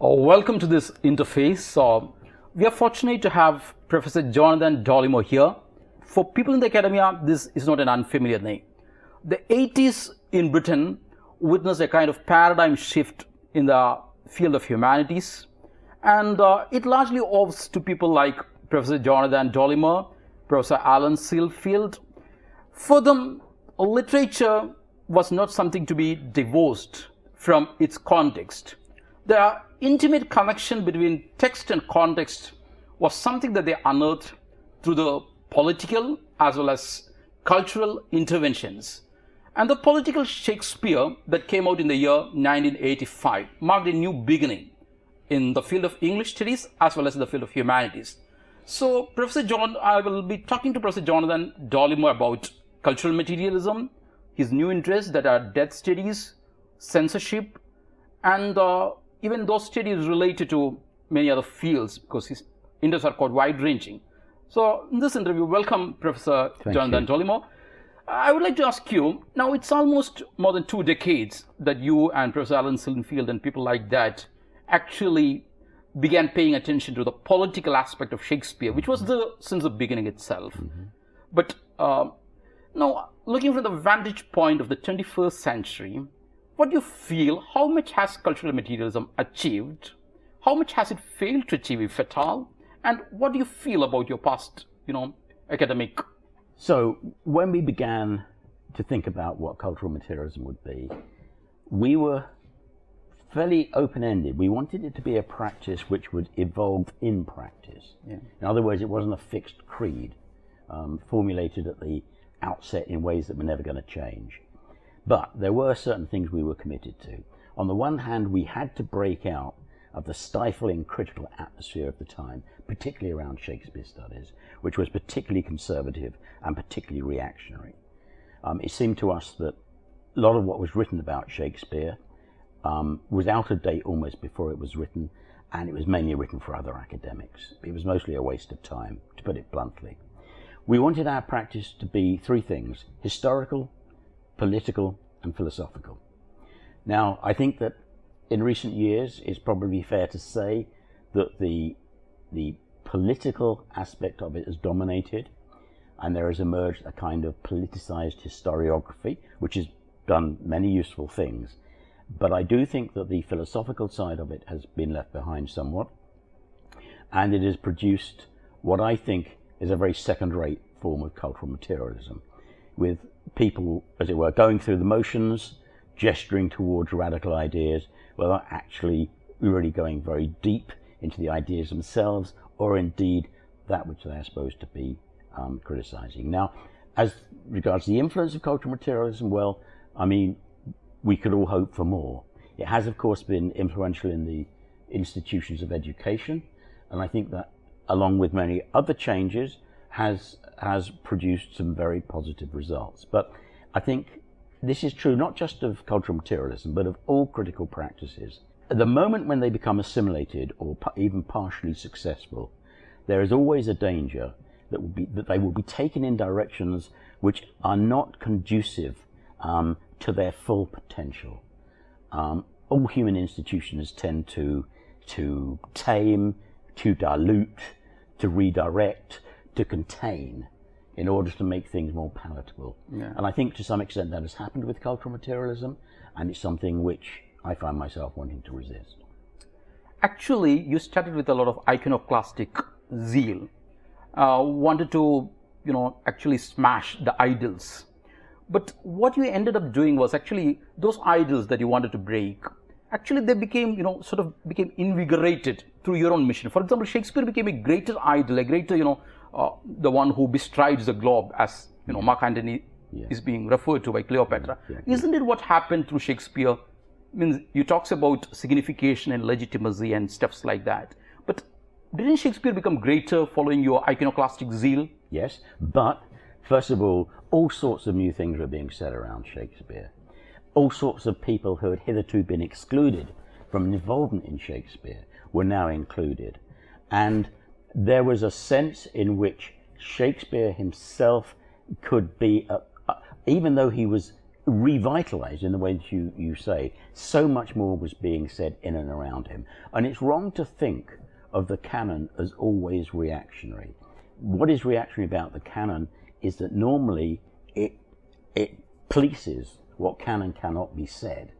Welcome to this interface. We are fortunate to have Professor Jonathan Dollimore here. For people in the academia, this is not an unfamiliar name. The 80s in Britain witnessed a kind of paradigm shift in the field of humanities, and it largely owes to people like Professor Jonathan Dollimore, Professor Alan Sealfield. For them, literature was not something to be divorced from its context. The intimate connection between text and context was something that they unearthed through the political as well as cultural interventions. And the political Shakespeare that came out in the year 1985 marked a new beginning in the field of English studies as well as the field of humanities. So, I will be talking to Professor Jonathan Dollimore about cultural materialism, his new interests that are death studies, censorship, and even those studies related to many other fields, because his interests are quite wide-ranging. So in this interview, welcome Professor Jonathan Dollimore. I would like to ask you, now it's almost more than 2 decades that you and Professor Alan Sealfield and people like that actually began paying attention to the political aspect of Shakespeare, which was since the beginning itself. Mm-hmm. But now, looking from the vantage point of the 21st century, what do you feel, how much has cultural materialism achieved? How much has it failed to achieve, if at all? And what do you feel about your past, academic? So when we began to think about what cultural materialism would be, we were fairly open-ended. We wanted it to be a practice which would evolve in practice. Yeah. In other words, it wasn't a fixed creed formulated at the outset in ways that were never going to change. But there were certain things we were committed to. On the one hand, we had to break out of the stifling critical atmosphere of the time, particularly around Shakespeare studies, which was particularly conservative and particularly reactionary. It seemed to us that a lot of what was written about Shakespeare was out of date almost before it was written, and it was mainly written for other academics. It was mostly a waste of time, to put it bluntly. We wanted our practice to be 3 things: historical, political, and philosophical. Now, I think that in recent years, it's probably fair to say that the political aspect of it has dominated, and there has emerged a kind of politicized historiography, which has done many useful things. But I do think that the philosophical side of it has been left behind somewhat, and it has produced what I think is a very second-rate form of cultural materialism, with people, as it were, going through the motions, gesturing towards radical ideas, without actually really going very deep into the ideas themselves, or indeed that which they are supposed to be criticizing. Now, as regards the influence of cultural materialism, well, I mean, we could all hope for more. It has, of course, been influential in the institutions of education, and I think that, along with many other changes, has produced some very positive results. But I think this is true not just of cultural materialism, but of all critical practices. At the moment when they become assimilated or even partially successful, there is always a danger that they will be taken in directions which are not conducive to their full potential. All human institutions tend to tame, to dilute, to redirect, to contain, in order to make things more palatable. Yeah. And I think to some extent that has happened with cultural materialism, and it's something which I find myself wanting to resist. Actually, you started with a lot of iconoclastic zeal, wanted to, actually smash the idols. But what you ended up doing was actually those idols that you wanted to break, actually they became, became invigorated through your own mission. For example, Shakespeare became a greater idol, a greater, the one who bestrides the globe, as Mark Antony is being referred to by Cleopatra. Isn't it what happened through Shakespeare? You talks about signification and legitimacy and stuffs like that. But didn't Shakespeare become greater following your iconoclastic zeal? Yes, but first of all sorts of new things were being said around Shakespeare. All sorts of people who had hitherto been excluded from involvement in Shakespeare were now included. And there was a sense in which Shakespeare himself could be, even though he was revitalized in the way that you say. So much more was being said in and around him. And it's wrong to think of the canon as always reactionary. What is reactionary about the canon is that normally it polices what can and cannot be said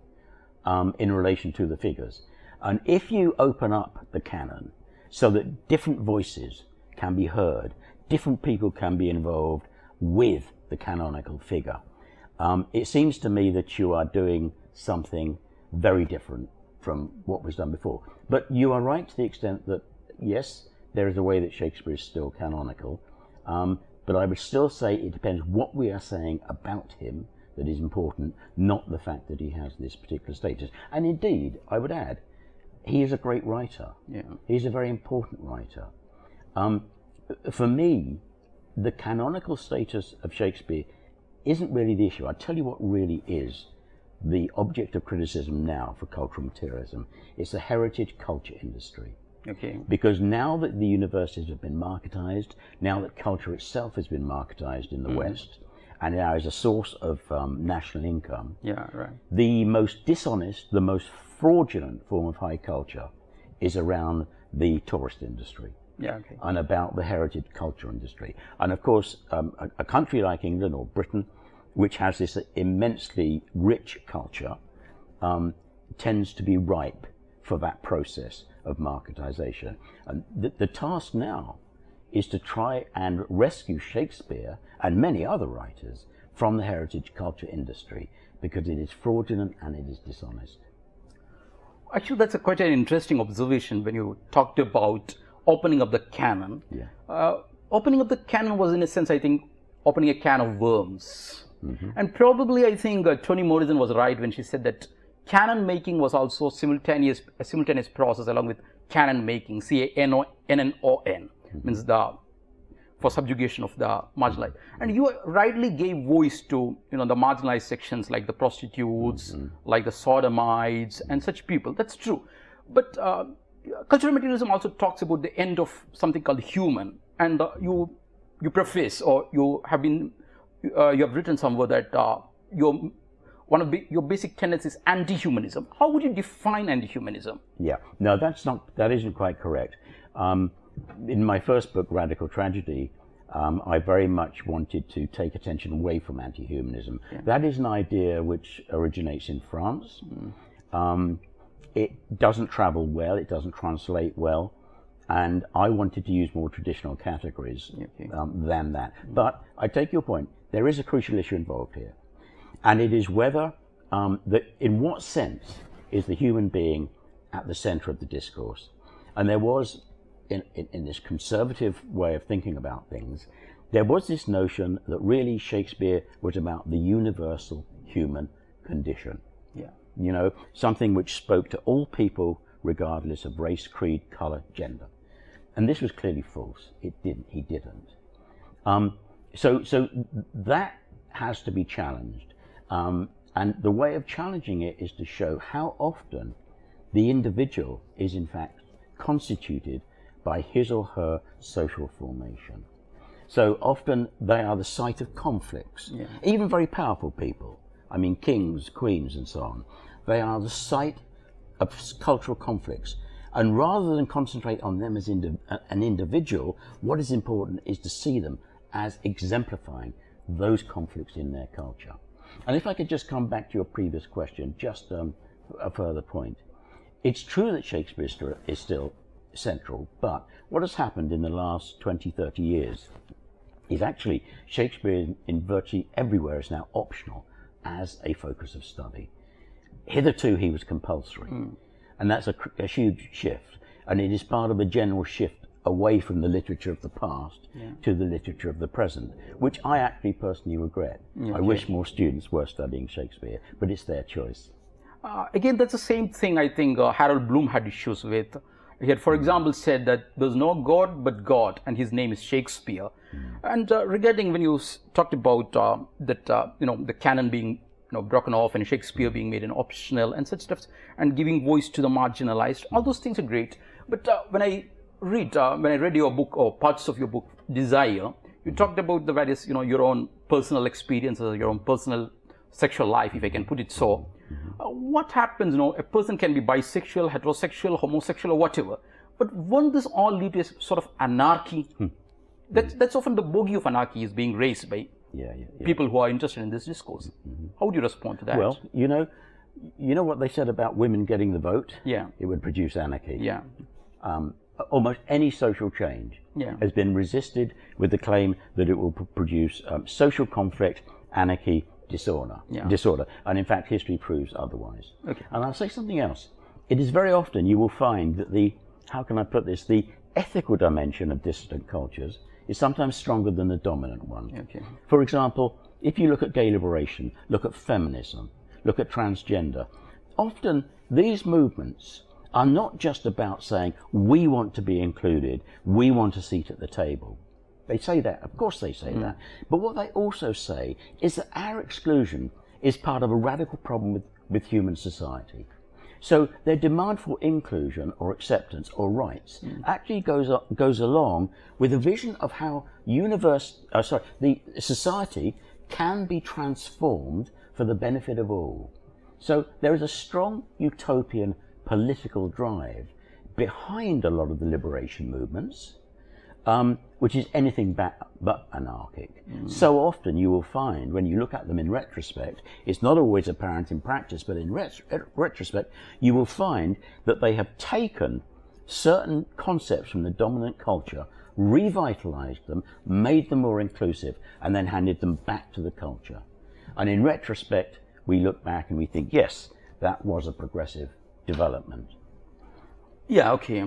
in relation to the figures. And if you open up the canon so that different voices can be heard, different people can be involved with the canonical figure, it seems to me that you are doing something very different from what was done before. But you are right to the extent that, yes, there is a way that Shakespeare is still canonical, but I would still say it depends what we are saying about him that is important, not the fact that he has this particular status. And indeed, I would add, he is a great writer. Yeah. He's a very important writer. For me, the canonical status of Shakespeare isn't really the issue. I'll tell you what really is the object of criticism now for cultural materialism. It's the heritage culture industry. Okay. Because now that the universities have been marketized, now that culture itself has been marketized in the West, and now is a source of national income, Yeah, right. the most dishonest, the most fraudulent form of high culture is around the tourist industry. Yeah, okay. And about the heritage culture industry. And of course, a country like England or Britain, which has this immensely rich culture, tends to be ripe for that process of marketization. And the task now is to try and rescue Shakespeare and many other writers from the heritage culture industry, because it is fraudulent and it is dishonest. Actually, that's quite an interesting observation when you talked about opening up the canon. Yeah. Opening up the canon was, in a sense, I think, opening a can of worms. And probably, I think, Toni Morrison was right when she said that canon making was also a simultaneous process along with canon making, C-A-N-N-O-N, means for subjugation of the marginalized. And you rightly gave voice to, the marginalized sections like the prostitutes, like the sodomites, and such people. That's true. But cultural materialism also talks about the end of something called human, and you preface, or you have written somewhere that your basic tendency is anti-humanism. How would you define anti-humanism? Yeah, no, that isn't quite correct. In my first book, Radical Tragedy, I very much wanted to take attention away from anti-humanism. Yeah. That is an idea which originates in France. It doesn't travel well, it doesn't translate well, and I wanted to use more traditional categories than that. But I take your point, there is a crucial issue involved here, and it is whether, in what sense is the human being at the center of the discourse. And there was, in this conservative way of thinking about things, there was this notion that really Shakespeare was about the universal human condition. Yeah. Something which spoke to all people regardless of race, creed, color, gender. And this was clearly false. He didn't. So that has to be challenged. And the way of challenging it is to show how often the individual is in fact constituted by his or her social formation. So often they are the site of conflicts, even very powerful people. I mean, kings, queens, and so on. They are the site of cultural conflicts. And rather than concentrate on them as an individual, what is important is to see them as exemplifying those conflicts in their culture. And if I could just come back to your previous question, just a further point. It's true that Shakespeare is still central, but what has happened in the last 20, 30 years is actually Shakespeare in virtually everywhere is now optional as a focus of study. Hitherto he was compulsory, and that's a huge shift, and it is part of a general shift away from the literature of the past to the literature of the present, which I actually personally regret. I wish more students were studying Shakespeare, but it's their choice. Again, that's the same thing I think Harold Bloom had issues with. He had, for example, said that there's no God but God, and his name is Shakespeare. And regarding when you talked about the canon being broken off and Shakespeare being made an optional and such stuff, and giving voice to the marginalized, all those things are great. But when I read your book or parts of your book, Desire, you talked about the various, your own personal experiences, your own personal sexual life, if I can put it so. What happens, a person can be bisexual, heterosexual, homosexual, or whatever, but won't this all lead to a sort of anarchy? That's often the bogey of anarchy is being raised by people who are interested in this discourse. How would you respond to that? Well, you know what they said about women getting the vote? Yeah. It would produce anarchy. Yeah. Almost any social change has been resisted with the claim that it will produce social conflict, anarchy, disorder. And in fact, history proves otherwise. Okay. And I'll say something else. It is very often you will find that the ethical dimension of dissident cultures is sometimes stronger than the dominant one. Okay. For example, if you look at gay liberation, look at feminism, look at transgender, often these movements are not just about saying, we want to be included, we want a seat at the table. They say that, of course they say that. But what they also say is that our exclusion is part of a radical problem with human society. So their demand for inclusion or acceptance or rights actually goes along with a vision of how the society can be transformed for the benefit of all. So there is a strong utopian political drive behind a lot of the liberation movements, which is anything but anarchic. So often you will find, when you look at them in retrospect, it's not always apparent in practice, but in retrospect, you will find that they have taken certain concepts from the dominant culture, revitalized them, made them more inclusive, and then handed them back to the culture. And in retrospect, we look back and we think, yes, that was a progressive development. Yeah, okay.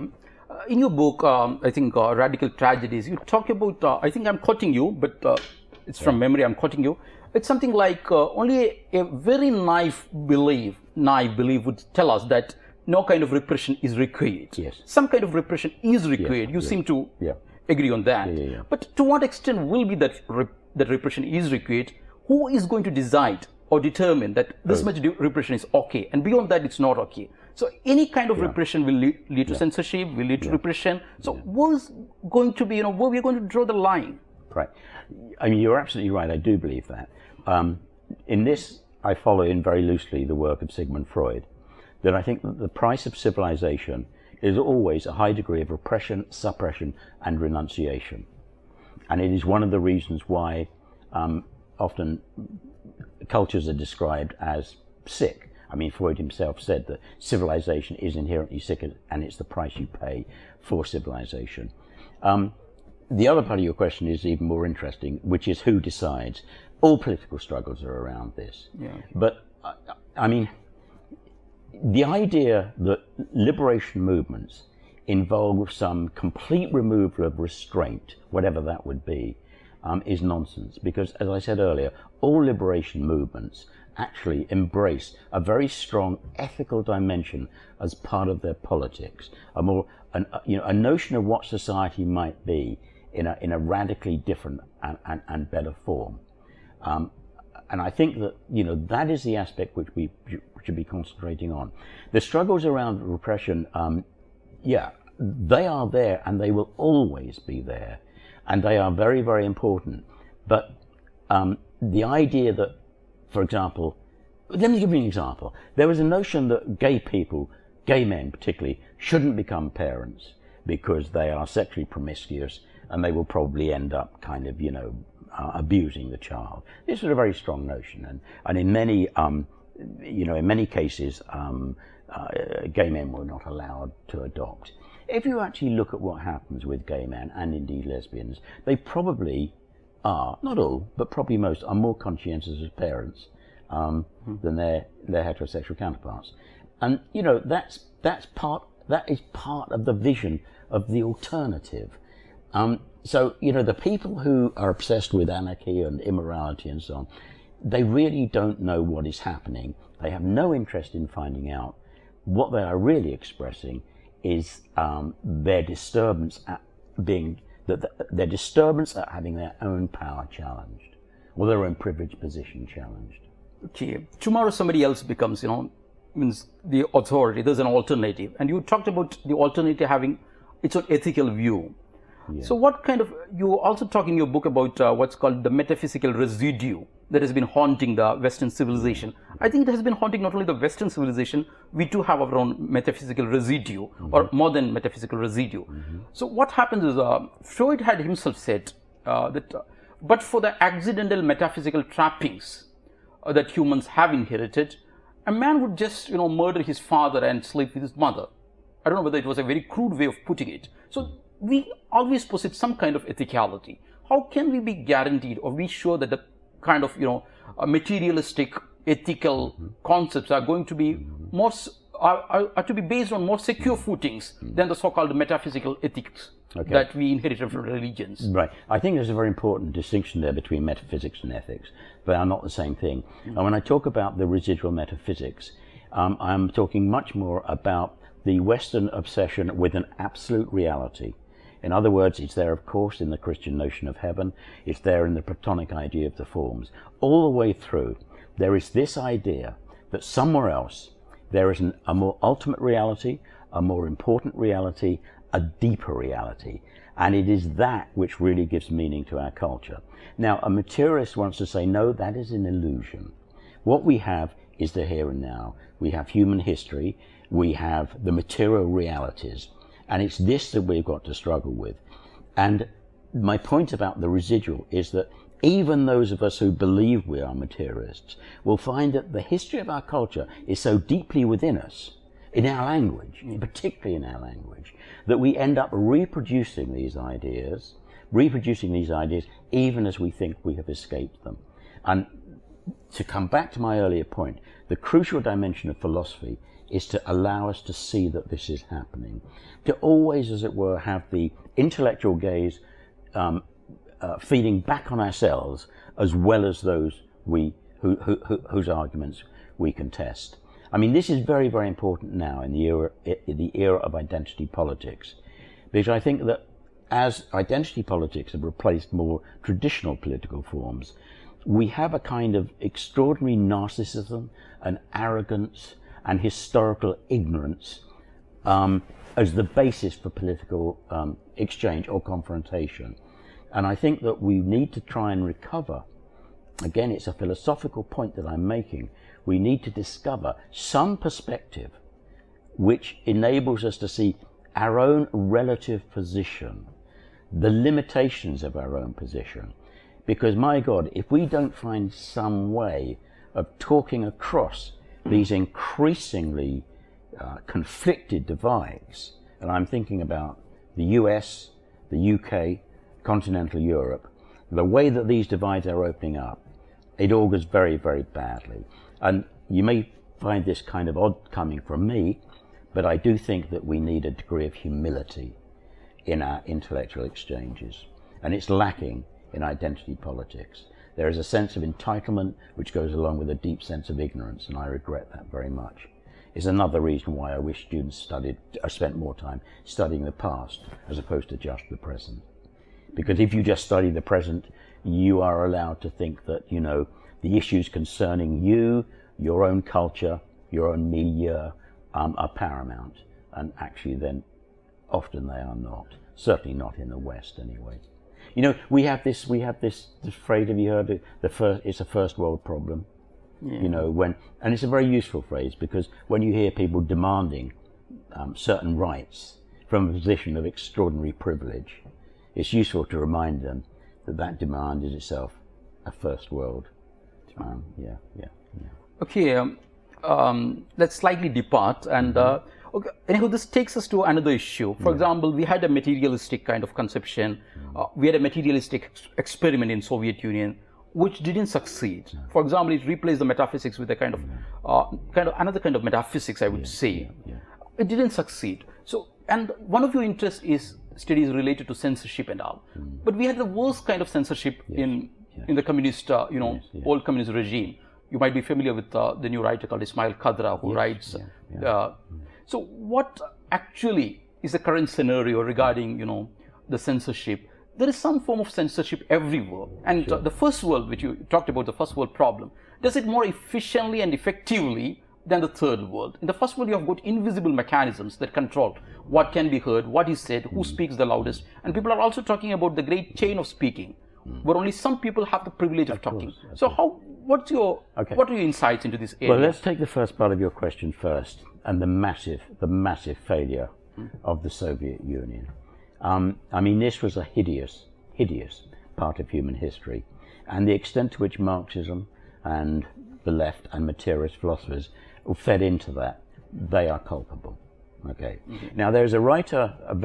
In your book, I think Radical Tragedies, you talk about, I think I'm quoting you, but it's from memory, I'm quoting you. It's something like only a very naive belief would tell us that no kind of repression is required. Yes. Some kind of repression is required. You seem to agree on that. But to what extent will be that repression is required? Who is going to decide or determine that this much repression is okay, and beyond that it's not okay? So any kind of repression will lead to censorship, will lead to repression. So what's going to be, where we're going to draw the line? Right. I mean, you're absolutely right. I do believe that. In this, I follow in very loosely the work of Sigmund Freud, that I think that the price of civilization is always a high degree of repression, suppression, and renunciation. And it is one of the reasons why often cultures are described as sick. I mean, Freud himself said that civilization is inherently sick, and it's the price you pay for civilization. The other part of your question is even more interesting, which is who decides. All political struggles are around this. Yeah. But, I mean, the idea that liberation movements involve some complete removal of restraint, whatever that would be, is nonsense. Because, as I said earlier, all liberation movements actually embrace a very strong ethical dimension as part of their politics, a notion of what society might be in a radically different and better form. And I think that that is the aspect which we should be concentrating on. The struggles around repression, they are there and they will always be there, and they are very, very important. But the idea that, for example, let me give you an example. There was a notion that gay men particularly, shouldn't become parents because they are sexually promiscuous and they will probably end up kind of, abusing the child. This was a very strong notion, and in many cases, gay men were not allowed to adopt. If you actually look at what happens with gay men and indeed lesbians, they probably are, not all, but probably most, are more conscientious as parents than their heterosexual counterparts. And that is part of the vision of the alternative. So the people who are obsessed with anarchy and immorality and so on, they really don't know what is happening. They have no interest in finding out. What they are really expressing is their disturbance at having their own power challenged, or their own privileged position challenged. Okay. Tomorrow somebody else becomes, means the authority. There's an alternative, and you talked about the alternative having its own ethical view. So what kind of, you also talk in your book about what's called the metaphysical residue that has been haunting the Western civilization. I think it has been haunting not only the Western civilization, we too have our own metaphysical residue, or more than metaphysical residue. So what happens is, Freud had himself said that but for the accidental metaphysical trappings that humans have inherited, a man would just, murder his father and sleep with his mother. I don't know whether it was a very crude way of putting it. So we always posit some kind of ethicality. How can we be guaranteed or be sure that the kind of, materialistic ethical concepts are going to be more, are to be based on more secure footings than the so-called metaphysical ethics that we inherited from religions? Right. I think there's a very important distinction there between metaphysics and ethics. They are not the same thing. And when I talk about the residual metaphysics, I'm talking much more about the Western obsession with an absolute reality. In other words, it's there, of course, in the Christian notion of heaven. It's there in the Platonic idea of the forms. All the way through, there is this idea that somewhere else there is a more ultimate reality, a more important reality, a deeper reality. And it is that which really gives meaning to our culture. Now, a materialist wants to say, no, that is an illusion. What we have is the here and now. We have human history. We have the material realities. And it's this that we've got to struggle with. And my point about the residual is that even those of us who believe we are materialists will find that the history of our culture is so deeply within us, in our language, particularly in our language, that we end up reproducing these ideas even as we think we have escaped them. And to come back to my earlier point, the crucial dimension of philosophy is to allow us to see that this is happening, to always, as it were, have the intellectual gaze feeding back on ourselves as well as those whose arguments we contest. I mean, this is very, very important now in the era of identity politics, because I think that as identity politics have replaced more traditional political forms, we have a kind of extraordinary narcissism and arrogance and historical ignorance as the basis for political exchange or confrontation. And I think that we need to try and recover, again, it's a philosophical point that I'm making, we need to discover some perspective which enables us to see our own relative position, the limitations of our own position. Because, my God, if we don't find some way of talking across these increasingly conflicted divides, and I'm thinking about the US, the UK, continental Europe, the way that these divides are opening up, it augurs very, very badly. And you may find this kind of odd coming from me, but I do think that we need a degree of humility in our intellectual exchanges. And it's lacking in identity politics. There is a sense of entitlement which goes along with a deep sense of ignorance, and I regret that very much. It's another reason why I wish students spent more time studying the past as opposed to just the present. Because if you just study the present, you are allowed to think that, the issues concerning you, your own culture, your own milieu, are paramount. And actually then, often they are not. Certainly not in the West anyway. We have this phrase, have you heard it? It's a first world problem. Yeah. And it's a very useful phrase, because when you hear people demanding certain rights from a position of extraordinary privilege, it's useful to remind them that demand is itself a first world. Okay, let's slightly depart, and okay. Anyhow, this takes us to another issue. For example, we had a materialistic kind of conception. We had a materialistic experiment in Soviet Union, which didn't succeed. For example, it replaced the metaphysics with a kind of another kind of metaphysics, I would say. It didn't succeed. So, and one of your interests is studies related to censorship and all. But we had the worst kind of censorship in the communist, old communist regime. You might be familiar with the new writer called Ismail Kadra, who writes. So what actually is the current scenario regarding, the censorship? There is some form of censorship everywhere. And the first world, which you talked about, the first world problem, does it more efficiently and effectively than the third world. In the first world, you have got invisible mechanisms that control what can be heard, what is said, who speaks the loudest. And people are also talking about the great chain of speaking, where only some people have the privilege of talking. So what are your insights into this area? Well, let's take the first part of your question first, and the massive failure of the Soviet Union. I mean, this was a hideous part of human history, and the extent to which Marxism and the left and materialist philosophers fed into that, they are culpable. Okay. Now, there's a writer, a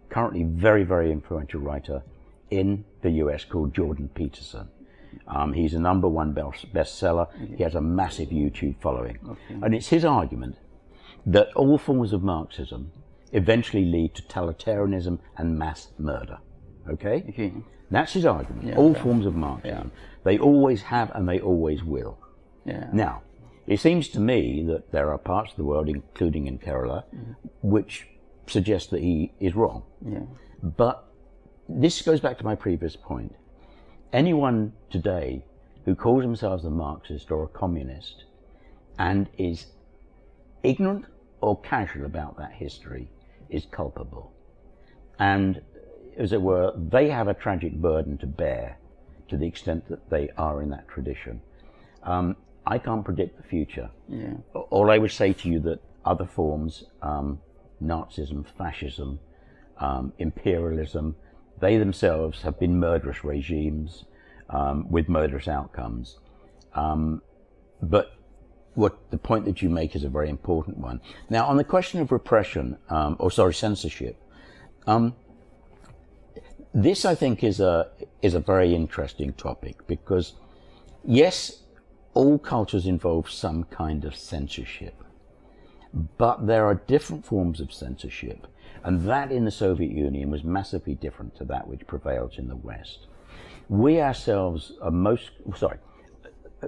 currently very influential writer in the US called Jordan Peterson. He's a #1 bestseller. He has a massive YouTube following. And it's his argument that all forms of Marxism eventually lead to totalitarianism and mass murder. Okay? That's his argument. All forms of Marxism. They always have and they always will. Now, it seems to me that there are parts of the world, including in Kerala, which suggest that he is wrong. But this goes back to my previous point. Anyone today who calls themselves a Marxist or a communist and is ignorant or casual about that history is culpable. And, as it were, they have a tragic burden to bear to the extent that they are in that tradition. I can't predict the future. All I would say to you that other forms, Nazism, fascism, imperialism, they themselves have been murderous regimes with murderous outcomes. But the point that you make is a very important one. Now, on the question of repression, censorship, this I think is a very interesting topic, because yes, all cultures involve some kind of censorship, but there are different forms of censorship, and that in the Soviet Union was massively different to that which prevails in the West. We ourselves are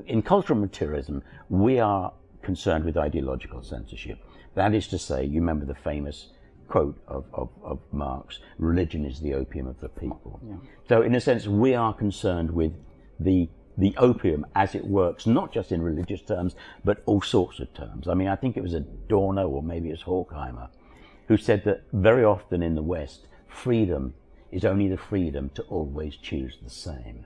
in cultural materialism, we are concerned with ideological censorship. That is to say, you remember the famous quote of Marx, religion is the opium of the people. So in a sense, we are concerned with the opium as it works, not just in religious terms, but all sorts of terms. I mean, I think it was Adorno, or maybe it was Horkheimer, who said that very often in the West, freedom is only the freedom to always choose the same.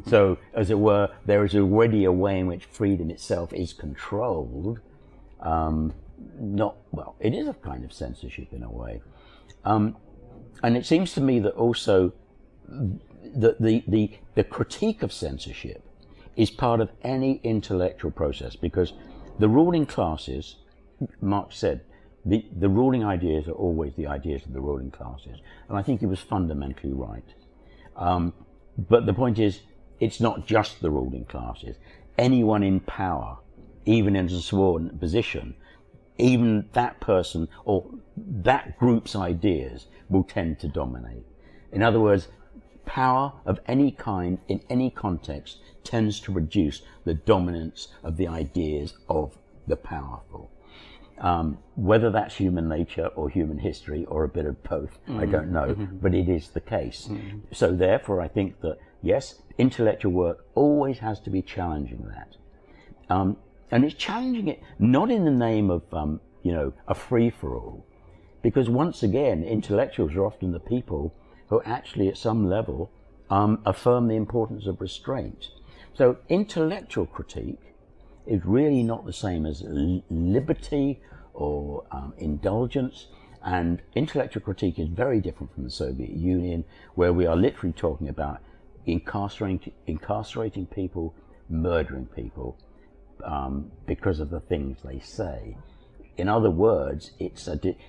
So, as it were, there is already a way in which freedom itself is controlled. It is a kind of censorship in a way. And it seems to me that also the critique of censorship is part of any intellectual process, because the ruling classes, Marx said, the ruling ideas are always the ideas of the ruling classes. And I think he was fundamentally right. But the point is, it's not just the ruling classes. Anyone in power, even in a subordinate position, even that person or that group's ideas will tend to dominate. In other words, power of any kind in any context tends to reduce the dominance of the ideas of the powerful. Whether that's human nature or human history or a bit of both, I don't know, but it is the case. So therefore, I think that, yes, intellectual work always has to be challenging that. And it's challenging it not in the name of, a free-for-all, because once again, intellectuals are often the people who actually at some level affirm the importance of restraint. So intellectual critique is really not the same as liberty or indulgence, and intellectual critique is very different from the Soviet Union, where we are literally talking about incarcerating people, murdering people because of the things they say. In other words, it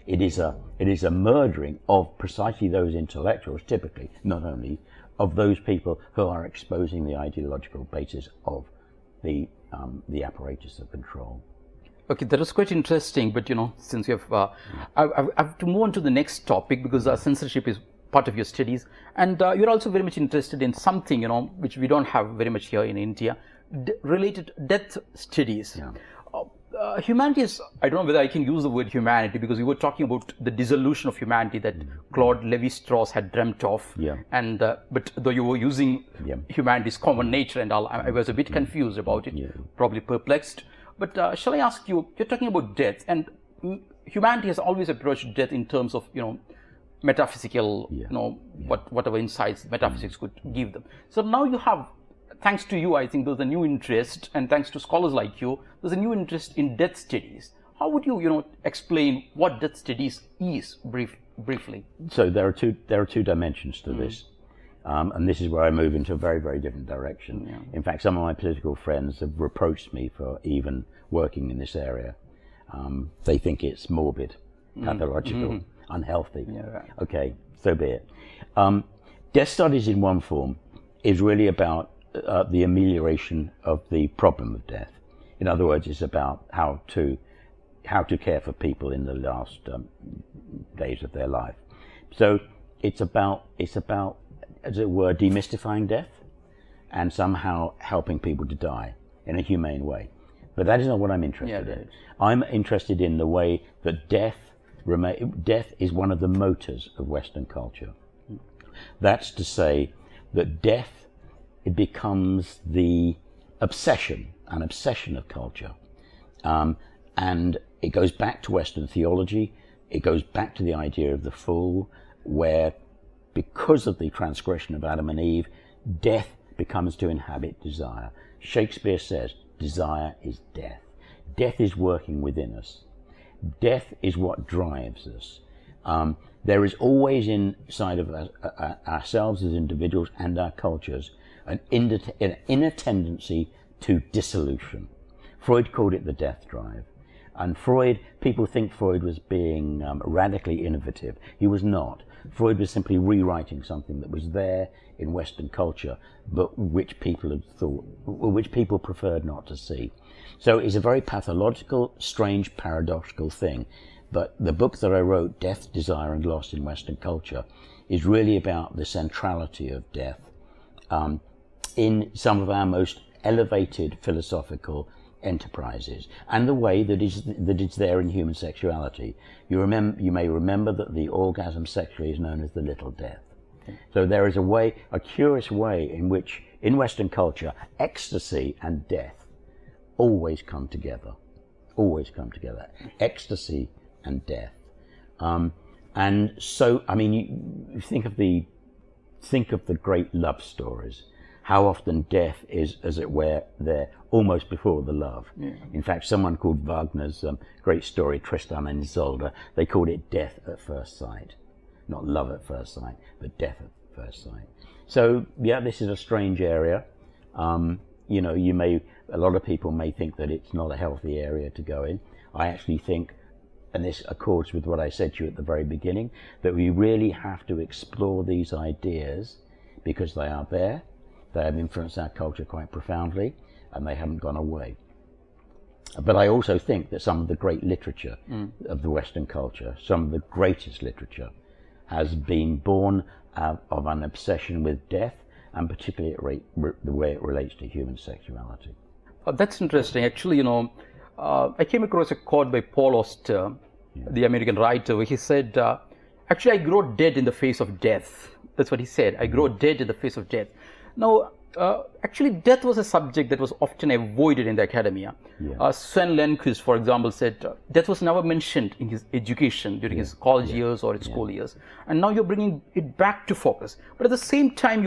is a murdering of precisely those intellectuals, typically, not only of those people who are exposing the ideological basis of the apparatus of control. Okay, that was quite interesting, but since you have, I have to move on to the next topic, because censorship is part of your studies, and you're also very much interested in something, which we don't have very much here in India, related death studies. Humanity is, I don't know whether I can use the word humanity, because we were talking about the dissolution of humanity that Claude Lévi-Strauss had dreamt of, and but though you were using humanity's common nature and all, I was a bit confused about it, probably perplexed. But shall I ask you, you're talking about death, and humanity has always approached death in terms of, metaphysical, whatever insights metaphysics could give them. So now you have, thanks to you, I think there's a new interest, and thanks to scholars like you, there's a new interest in death studies. How would you, explain what death studies is briefly? So there are two dimensions to this, and this is where I move into a very, very different direction. Yeah. In fact, some of my political friends have reproached me for even working in this area. They think it's morbid, pathological, unhealthy. Yeah, right. Okay, so be it. Death studies in one form is really about the amelioration of the problem of death. In other words, it's about how to care for people in the last days of their life. So it's about, as it were, demystifying death and somehow helping people to die in a humane way. But that is not what I'm interested in. I'm interested in the way that death is one of the motors of Western culture. That's to say that death, it becomes the obsession, an obsession of culture. And it goes back to Western theology. It goes back to the idea of the fall, where because of the transgression of Adam and Eve, death becomes to inhabit desire. Shakespeare says, desire is death. Death is working within us. Death is what drives us. There is always inside of us, ourselves as individuals and our cultures an inner tendency to dissolution. Freud called it the death drive. And people think Freud was being radically innovative. He was not. Freud was simply rewriting something that was there in Western culture, but which people preferred not to see. So it's a very pathological, strange, paradoxical thing. But the book that I wrote, Death, Desire and Loss in Western Culture, is really about the centrality of death in some of our most elevated philosophical enterprises, and the way that it's there in human sexuality. You may remember that the orgasm sexually is known as the little death. So there is a curious way in which, in Western culture, ecstasy and death always come together. Ecstasy and death. And so, I mean, you think of the great love stories. How often death is, as it were, there almost before the love. Yeah. In fact, someone called Wagner's great story, Tristan and Isolde, they called it death at first sight. Not love at first sight, but death at first sight. So, yeah, this is a strange area. A lot of people may think that it's not a healthy area to go in. I actually think, and this accords with what I said to you at the very beginning, that we really have to explore these ideas because they are there. They have influenced our culture quite profoundly, and they haven't gone away. But I also think that some of the great literature of the Western culture, some of the greatest literature, has been born out of an obsession with death, and particularly the way it relates to human sexuality. That's interesting. Actually, I came across a quote by Paul Auster, the American writer, where he said, actually, I grow dead in the face of death. That's what he said. I grow dead in the face of death. Now, actually, death was a subject that was often avoided in the academia. Yeah. Sven Lundquist, for example, said death was never mentioned in his education during his college years or his school years. And now you're bringing it back to focus. But at the same time,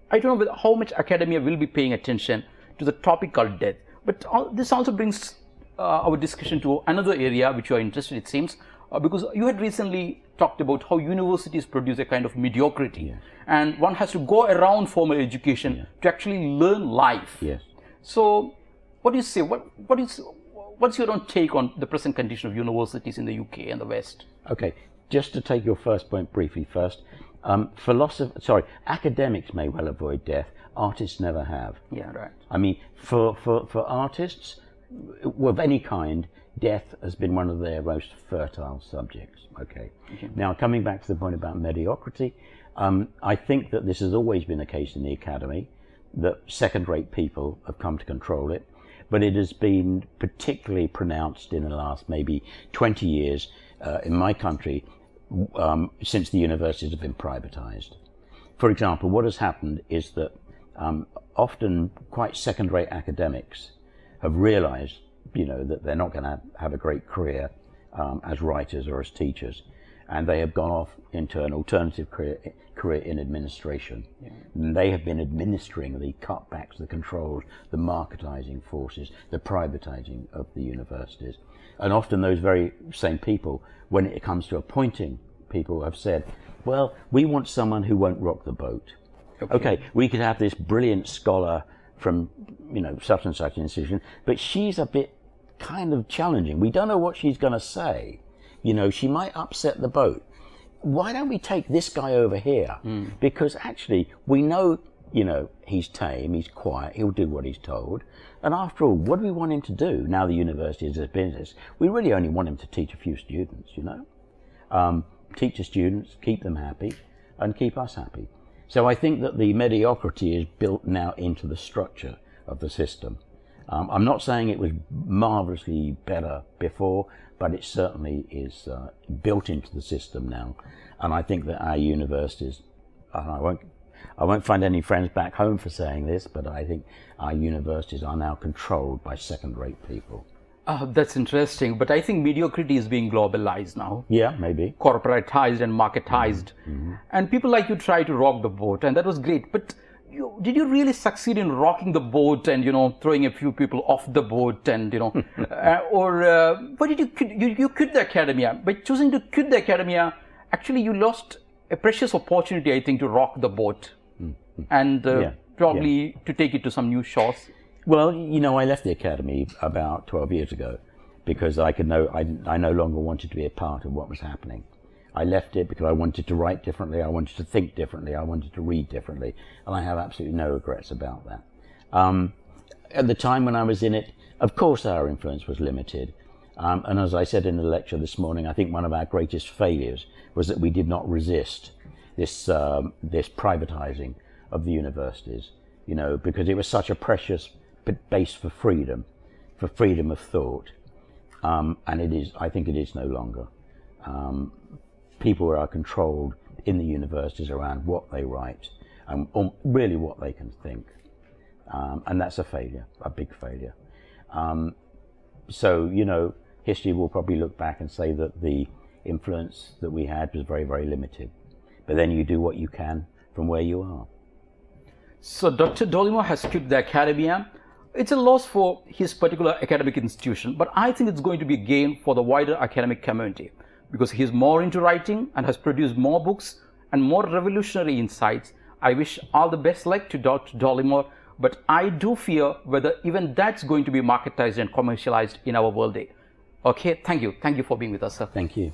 I don't know how much academia will be paying attention to the topic called death. But this also brings our discussion to another area which you are interested, it seems, because you had recently talked about how universities produce a kind of mediocrity, and one has to go around formal education to actually learn life. Yes. So, what do you say? What's your own take on the present condition of universities in the UK and the West? Okay, just to take your first point briefly first, academics may well avoid death. Artists never have. Yeah, right. I mean, for artists of any kind, death has been one of their most fertile subjects. Okay. Now, coming back to the point about mediocrity, I think that this has always been the case in the academy, that second-rate people have come to control it, but it has been particularly pronounced in the last maybe 20 years in my country since the universities have been privatized. For example, what has happened is that often quite second-rate academics have realized that they're not going to have a great career as writers or as teachers, and they have gone off into an alternative career in administration. Yeah. And they have been administering the cutbacks, the controls, the marketizing forces, the privatizing of the universities. And often those very same people, when it comes to appointing people, have said, well, we want someone who won't rock the boat. Okay, we could have this brilliant scholar from, such and such institution, but she's a bit kind of challenging. We don't know what she's going to say. She might upset the boat. Why don't we take this guy over here? Because actually, we know, he's tame, he's quiet, he'll do what he's told. And after all, what do we want him to do? Now the university is a business. We really only want him to teach a few students, teach the students, keep them happy, and keep us happy. So I think that the mediocrity is built now into the structure of the system. I'm not saying it was marvelously better before, but it certainly is built into the system now. And I think that our universities, and I won't find any friends back home for saying this, but I think our universities are now controlled by second-rate people. That's interesting, but I think mediocrity is being globalized now. Yeah, maybe. Corporatized and marketized. Mm-hmm. And people like you try to rock the boat, and that was great. But did you really succeed in rocking the boat and, throwing a few people off the boat and, but did you quit the academia? By choosing to quit the academia, actually you lost a precious opportunity, I think, to rock the boat and probably to take it to some new shores. Well, I left the academy about 12 years ago because I no longer wanted to be a part of what was happening. I left it because I wanted to write differently, I wanted to think differently, I wanted to read differently, and I have absolutely no regrets about that. At the time when I was in it, of course our influence was limited. And as I said in the lecture this morning, I think one of our greatest failures was that we did not resist this privatizing of the universities, because it was such a precious base for freedom of thought, and I think it is no longer. People are controlled in the universities around what they write and really what they can think, and that's a failure, a big failure. So history will probably look back and say that the influence that we had was very, very limited, but then you do what you can from where you are. So Dr. Dollimore has quit the academia. It's a loss for his particular academic institution, but I think it's going to be a gain for the wider academic community because he's more into writing and has produced more books and more revolutionary insights. I wish all the best luck to Dr. Dollimore, but I do fear whether even that's going to be marketized and commercialized in our world day. Okay, thank you. Thank you for being with us, sir. Thank you.